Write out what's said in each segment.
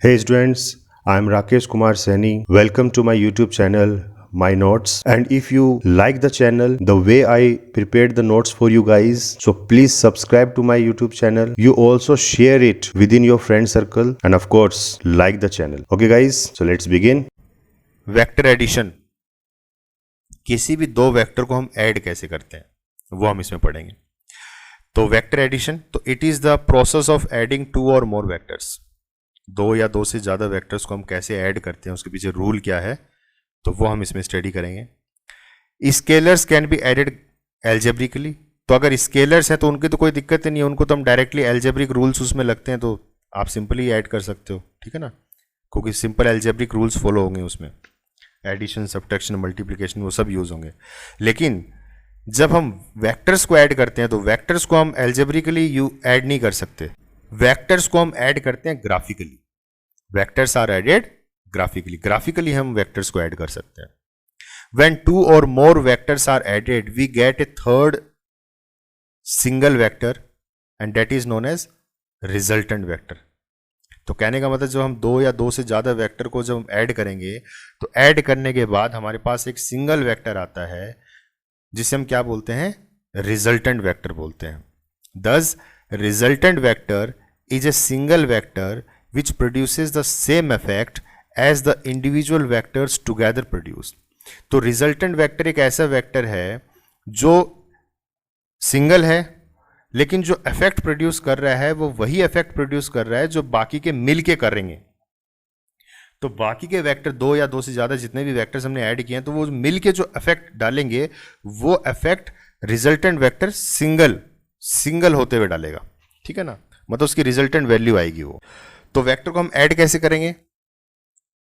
Hey students, I am Rakesh Kumar Saini. Welcome to my YouTube channel, My Notes. And if you like the channel, the way I prepared the notes for you guys, so please subscribe to my YouTube channel. You also share it within your friend circle and of course like the channel. Okay guys, so let's begin. Vector addition, किसी भी दो vector को हम add कैसे करते हैं वो हम इसमें पढ़ेंगे। तो वेक्टर एडिशन, तो it is the process of adding two और मोर वेक्टर्स। दो या दो से ज़्यादा वेक्टर्स को हम कैसे ऐड करते हैं, उसके पीछे रूल क्या है, तो वो हम इसमें स्टडी करेंगे। Scalars can be added algebraically, तो अगर स्केलर्स हैं तो उनकी तो कोई दिक्कत ही नहीं है, उनको तो हम डायरेक्टली एल्जेब्रिक रूल्स उसमें लगते हैं तो आप सिंपली ऐड कर सकते हो, ठीक है ना, क्योंकि सिंपल एल्जेब्रिक रूल्स फॉलो होंगे उसमें, एडिशन, सब्ट्रैक्शन, मल्टीप्लिकेशन वो सब यूज होंगे। लेकिन जब हम वेक्टर्स को ऐड करते हैं तो वेक्टर्स को हम एल्जेब्रिकली ऐड नहीं कर सकते, वेक्टर्स को हम ऐड करते हैं graphically. Vectors are added graphically, graphically हम वेक्टर्स को ऐड कर सकते हैं। व्हेन टू और more vectors are added we get a third single vector and that is known as resultant vector. तो कहने का मतलब जब हम दो या दो से ज्यादा वेक्टर को जब हम ऐड करेंगे तो ऐड करने के बाद हमारे पास एक सिंगल वेक्टर आता है जिसे हम क्या बोलते हैं, रिजल्टेंट वेक्टर बोलते हैं। दस resultant vector is a single vector which produces the same effect as the individual vectors together produce। तो रिजल्टेंट वेक्टर एक ऐसा वेक्टर है जो सिंगल है लेकिन जो इफेक्ट प्रोड्यूस कर रहा है वो वही इफेक्ट प्रोड्यूस कर रहा है जो बाकी के मिल के करेंगे। तो बाकी के वेक्टर दो या दो से ज्यादा जितने भी वेक्टर्स हमने ऐड किए हैं तो वो मिल के जो इफेक्ट डालेंगे वो इफेक्ट रिजल्टेंट वेक्टर सिंगल होते हुए डालेगा, ठीक है ना, मतलब उसकी रिजल्टेंट वैल्यू आएगी वो। तो वेक्टर को हम ऐड कैसे करेंगे,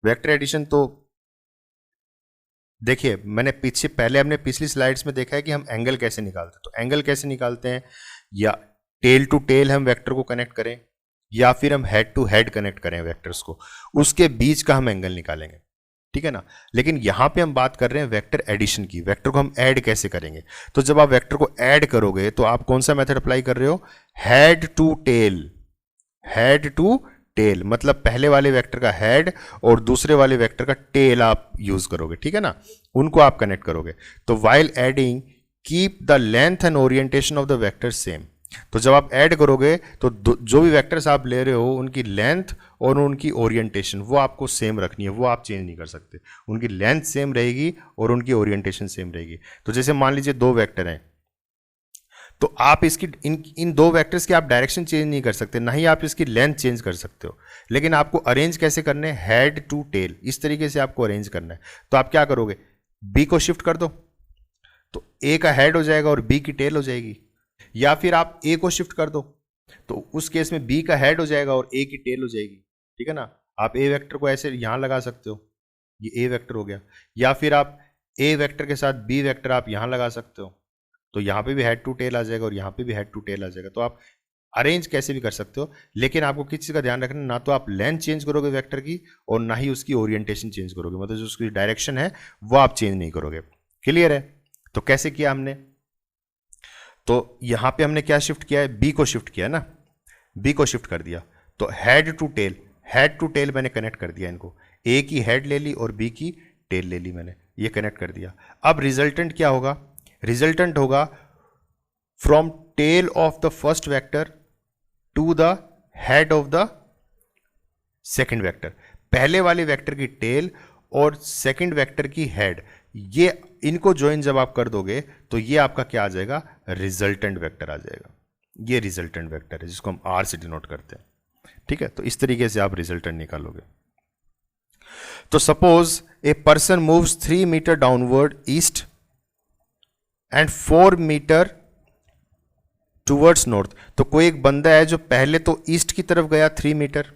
वेक्टर एडिशन, तो देखिए मैंने पहले हमने पिछली स्लाइड्स में देखा है कि हम एंगल कैसे निकालते हैं। तो एंगल कैसे निकालते हैं, या टेल टू टेल हम वेक्टर को कनेक्ट करें या फिर हम हेड टू हेड कनेक्ट करें वेक्टर्स को, उसके बीच का हम एंगल निकालेंगे, ठीक है ना। लेकिन यहां पे हम बात कर रहे हैं वेक्टर एडिशन की, वेक्टर को हम ऐड कैसे करेंगे। तो जब आप वेक्टर को ऐड करोगे तो आप कौन सा मेथड अप्लाई कर रहे हो, head to tail. Head to tail मतलब पहले वाले वेक्टर का हेड और दूसरे वाले वेक्टर का टेल आप यूज करोगे, ठीक है ना, उनको आप कनेक्ट करोगे। तो while adding keep the length and orientation of the vector same. तो जब आप ऐड करोगे तो जो भी वेक्टर्स आप ले रहे हो उनकी लेंथ और उनकी ओरिएंटेशन वो आपको सेम रखनी है, वो आप चेंज नहीं कर सकते। उनकी लेंथ सेम रहेगी और उनकी ओरिएंटेशन सेम रहेगी। तो जैसे मान लीजिए दो वेक्टर हैं तो आप इसकी इन दो वेक्टर्स की आप डायरेक्शन चेंज नहीं कर सकते, ना ही आप इसकी लेंथ चेंज कर सकते हो। लेकिन आपको अरेंज कैसे करने हैं, हेड टू टेल, इस तरीके से आपको अरेंज करना है। तो आप क्या करोगे, बी को शिफ्ट कर दो तो ए का हेड हो जाएगा और बी की टेल हो जाएगी, या फिर आप ए को शिफ्ट कर दो तो उस केस में बी का हेड हो जाएगा और ए की टेल हो जाएगी, ठीक है ना। आप ए वेक्टर को ऐसे यहां लगा सकते हो, ये ए वेक्टर हो गया, या फिर आप ए वेक्टर के साथ बी वेक्टर आप यहां लगा सकते हो तो यहां पे भी हेड टू टेल आ जाएगा और यहां पे भी हेड टू टेल आ जाएगा। तो आप अरेंज कैसे भी कर सकते हो, लेकिन आपको किस चीज का ध्यान रखना, ना तो आप लेंथ चेंज करोगे वेक्टर की और ना ही उसकी ओरिएंटेशन चेंज करोगे, मतलब जो उसकी डायरेक्शन है वो आप चेंज नहीं करोगे। क्लियर है। तो कैसे किया हमने, तो यहां पे हमने क्या शिफ्ट किया है, बी को शिफ्ट किया ना, बी को शिफ्ट कर दिया तो हेड टू टेल मैंने कनेक्ट कर दिया इनको, ए की हेड ले ली और बी की टेल ले ली मैंने, ये कनेक्ट कर दिया। अब रिजल्टेंट क्या होगा, रिजल्टेंट होगा from tail of the first vector to the head of the second vector. पहले वाले वेक्टर की टेल और सेकेंड वेक्टर की हेड, ये इनको ज्वाइन जब आप कर दोगे तो ये आपका क्या आ जाएगा, रिजल्टेंट वेक्टर आ जाएगा। ये रिजल्टेंट वेक्टर है जिसको हम आर से डिनोट करते हैं, ठीक है। तो इस तरीके से आप रिजल्टेंट निकालोगे। तो suppose a person moves 3 metre downward east and 4 metre towards north. तो कोई एक बंदा है जो पहले तो ईस्ट की तरफ गया 3 मीटर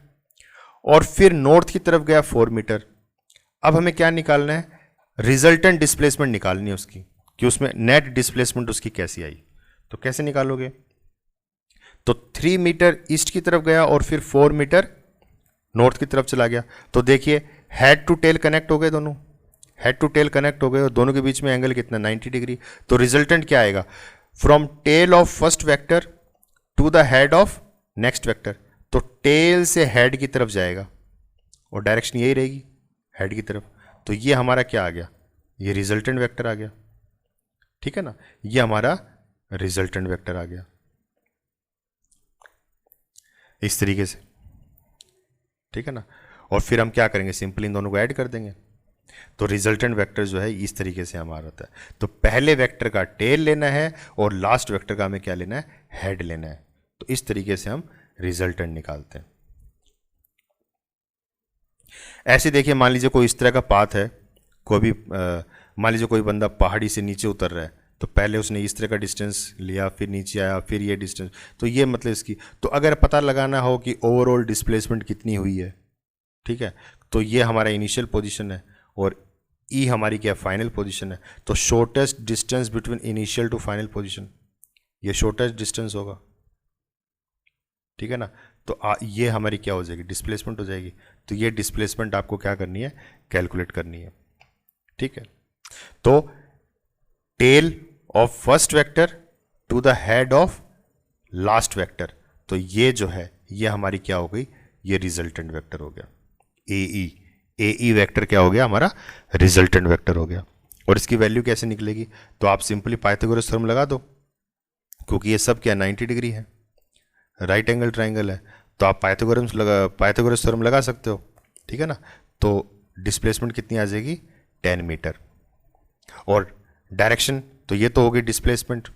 और फिर नॉर्थ की तरफ गया 4 मीटर। अब हमें क्या निकालना है, रिजल्टेंट डिस्प्लेसमेंट निकालनी है उसकी, कि उसमें नेट डिस्प्लेसमेंट उसकी कैसी आई। तो कैसे निकालोगे, तो 3 मीटर ईस्ट की तरफ गया और फिर 4 मीटर नॉर्थ की तरफ चला गया। तो देखिए हेड टू टेल कनेक्ट हो गए, दोनों हेड टू टेल कनेक्ट हो गए और दोनों के बीच में एंगल कितना, 90 डिग्री। तो रिजल्टेंट क्या आएगा, from tail of first vector to the head of next vector. तो टेल से हेड की तरफ जाएगा, और डायरेक्शन यही रहेगी हेड की तरफ। तो ये हमारा क्या आ गया, ये रिजल्टेंट वेक्टर आ गया, ठीक है ना, ये हमारा रिजल्टेंट वेक्टर आ गया इस तरीके से, ठीक है ना। और फिर हम क्या करेंगे, सिंपली इन दोनों को ऐड कर देंगे, तो रिजल्टेंट वेक्टर जो है इस तरीके से हमारा होता है। तो पहले वेक्टर का टेल लेना है और लास्ट वेक्टर का हमें क्या लेना है, हेड लेना है। तो इस तरीके से हम रिजल्टेंट निकालते हैं। ऐसे देखिए, मान लीजिए कोई इस तरह का पाथ है, कोई भी मान लीजिए कोई बंदा पहाड़ी से नीचे उतर रहा है, तो पहले उसने इस तरह का डिस्टेंस लिया, फिर नीचे आया, फिर ये डिस्टेंस, तो ये मतलब इसकी, तो अगर पता लगाना हो कि ओवरऑल डिस्प्लेसमेंट कितनी हुई है, ठीक है, तो ये हमारा इनिशियल पोजीशन है और ई हमारी क्या फाइनल पोजीशन है। तो shortest distance between initial to final position, ये शॉर्टेस्ट डिस्टेंस होगा, ठीक है ना। तो ये हमारी क्या हो जाएगी, डिस्प्लेसमेंट हो जाएगी। तो ये डिस्प्लेसमेंट आपको क्या करनी है, कैलकुलेट करनी है, ठीक है। तो tail of first vector to the head of last vector, तो ये जो है ये हमारी क्या हो गई, ये रिजल्टेंट वेक्टर हो गया। ए वेक्टर क्या हो गया, हमारा रिजल्टेंट वेक्टर हो गया। और इसकी वैल्यू कैसे निकलेगी, तो आप सिंपली पाइथागोरस थ्योरम लगा दो, क्योंकि ये सब क्या 90 डिग्री है, राइट एंगल ट्राइंगल है, तो आप पाइथागोरस थ्योरम लगा सकते हो, ठीक है ना। तो डिस्प्लेसमेंट कितनी आ जाएगी, 10 मीटर। और डायरेक्शन, तो ये तो हो गई डिस्प्लेसमेंट,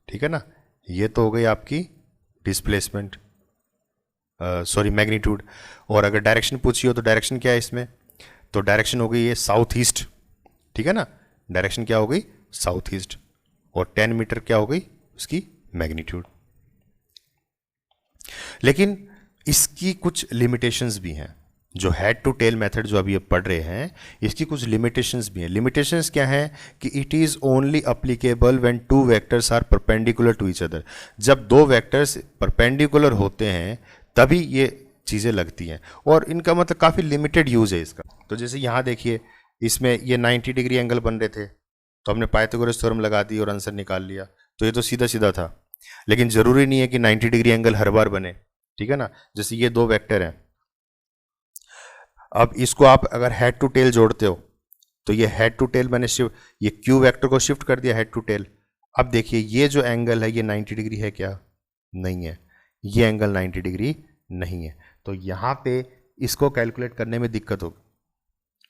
ठीक है ना, ये तो हो गई आपकी डिस्प्लेसमेंट, सॉरी मैग्नीट्यूड। और अगर डायरेक्शन पूछी हो तो डायरेक्शन क्या है इसमें, तो डायरेक्शन हो गई ये साउथ ईस्ट, ठीक है ना, डायरेक्शन क्या हो गई, साउथ ईस्ट। और 10 मीटर क्या हो गई उसकी मैग्नीट्यूड। लेकिन इसकी कुछ लिमिटेशंस भी हैं, जो हेड टू टेल मेथड जो अभी आप पढ़ रहे हैं, इसकी कुछ लिमिटेशंस भी हैं। लिमिटेशंस क्या है कि it is only applicable when two vectors are perpendicular to each other. जब दो वेक्टर्स परपेंडिकुलर होते हैं तभी ये चीज़ें लगती हैं, और इनका मतलब काफ़ी लिमिटेड यूज़ है इसका। तो जैसे यहाँ देखिए, इसमें ये 90 डिग्री एंगल बन रहे थे, तो हमने पाइथागोरस थ्योरम लगा दी और आंसर निकाल लिया, तो ये तो सीधा सीधा था। लेकिन ज़रूरी नहीं है कि 90 डिग्री एंगल हर बार बने, ठीक है ना। जैसे ये दो वेक्टर हैं, अब इसको आप अगर हेड टू टेल जोड़ते हो, तो ये हेड टू टेल मैंने शिफ्ट, ये क्यू वेक्टर को शिफ्ट कर दिया हेड टू टेल। अब देखिए ये जो एंगल है ये 90 डिग्री है क्या, नहीं है, ये एंगल 90 डिग्री नहीं है। तो यहाँ पे इसको कैलकुलेट करने में दिक्कत होगी,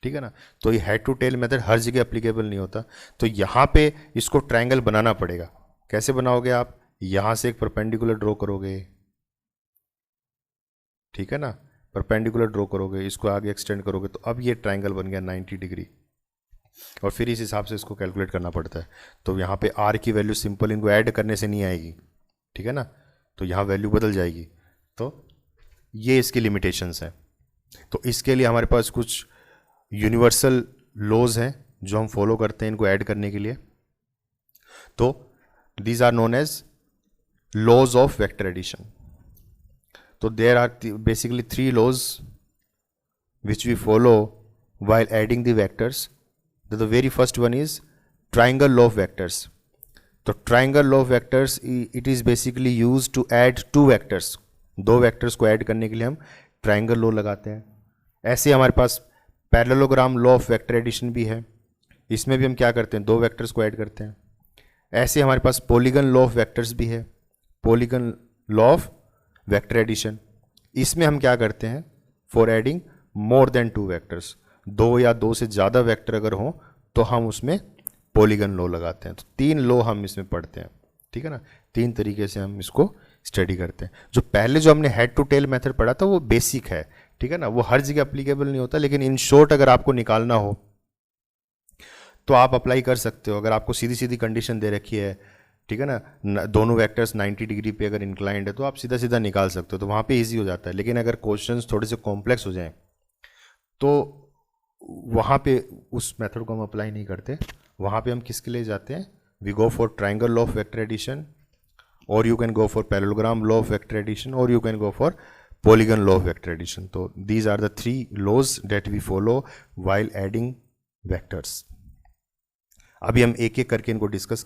ठीक है ना। तो ये हेड टू टेल मेथड हर जगह एप्लीकेबल नहीं होता, तो यहाँ पे इसको ट्रायंगल बनाना पड़ेगा। कैसे बनाओगे आप, यहाँ से एक परपेंडिकुलर ड्रॉ करोगे, ठीक है ना, परपेंडिकुलर ड्रॉ करोगे, इसको आगे एक्सटेंड करोगे, तो अब ये ट्रायंगल बन गया 90 डिग्री। और फिर इस हिसाब से इसको कैलकुलेट करना पड़ता है। तो यहाँ पे आर की वैल्यू सिंपल इनको ऐड करने से नहीं आएगी, ठीक है ना, तो यहाँ वैल्यू बदल जाएगी। तो ये इसकी लिमिटेशंस हैं। तो इसके लिए हमारे पास कुछ यूनिवर्सल लॉज हैं जो हम फॉलो करते हैं इनको ऐड करने के लिए। तो these are known as laws of vector addition. तो there are basically 3 laws which we follow while adding the vectors. The very first one is triangle law of vectors. तो triangle law of vectors it is basically used to add two vectors. दो vectors को add करने के लिए हम triangle law लगाते हैं। ऐसे हमारे पास parallelogram law of vector addition भी है, इसमें भी हम क्या करते हैं, दो वेक्टर्स को ऐड करते हैं। ऐसे हमारे पास पॉलीगन लॉ ऑफ वेक्टर्स भी है, polygon law of vector addition. इसमें हम क्या करते हैं, for adding more than 2 vectors, 2 या 2 से ज़्यादा वेक्टर अगर हों तो हम उसमें पॉलीगन लॉ लगाते हैं। तो 3 लॉ हम इसमें पढ़ते हैं, ठीक है ना, 3 तरीके से हम इसको स्टडी करते हैं। जो पहले जो हमने हेड टू टेल मेथड पढ़ा था वो बेसिक है, ठीक है ना, वो हर जगह अप्लीकेबल नहीं होता, लेकिन इन शॉर्ट अगर आपको निकालना हो तो आप अप्लाई कर सकते हो। अगर आपको सीधी सीधी कंडीशन दे रखी है, ठीक है ना, दोनों वेक्टर्स 90 डिग्री पे अगर इंक्लाइंड है तो आप सीधा सीधा निकाल सकते हो, तो वहाँ पे इजी हो जाता है। लेकिन अगर क्वेश्चंस थोड़े से कॉम्प्लेक्स हो जाएं तो वहाँ पे उस मेथड को हम अप्लाई नहीं करते। वहाँ पे हम किसके लिए जाते हैं, we go for triangle law of vector addition, और you can go for parallelogram law of vector addition, और you can go for polygon law of vector addition. तो these are the 3 laws that we follow while adding vectors. अभी हम एक एक करके इनको discuss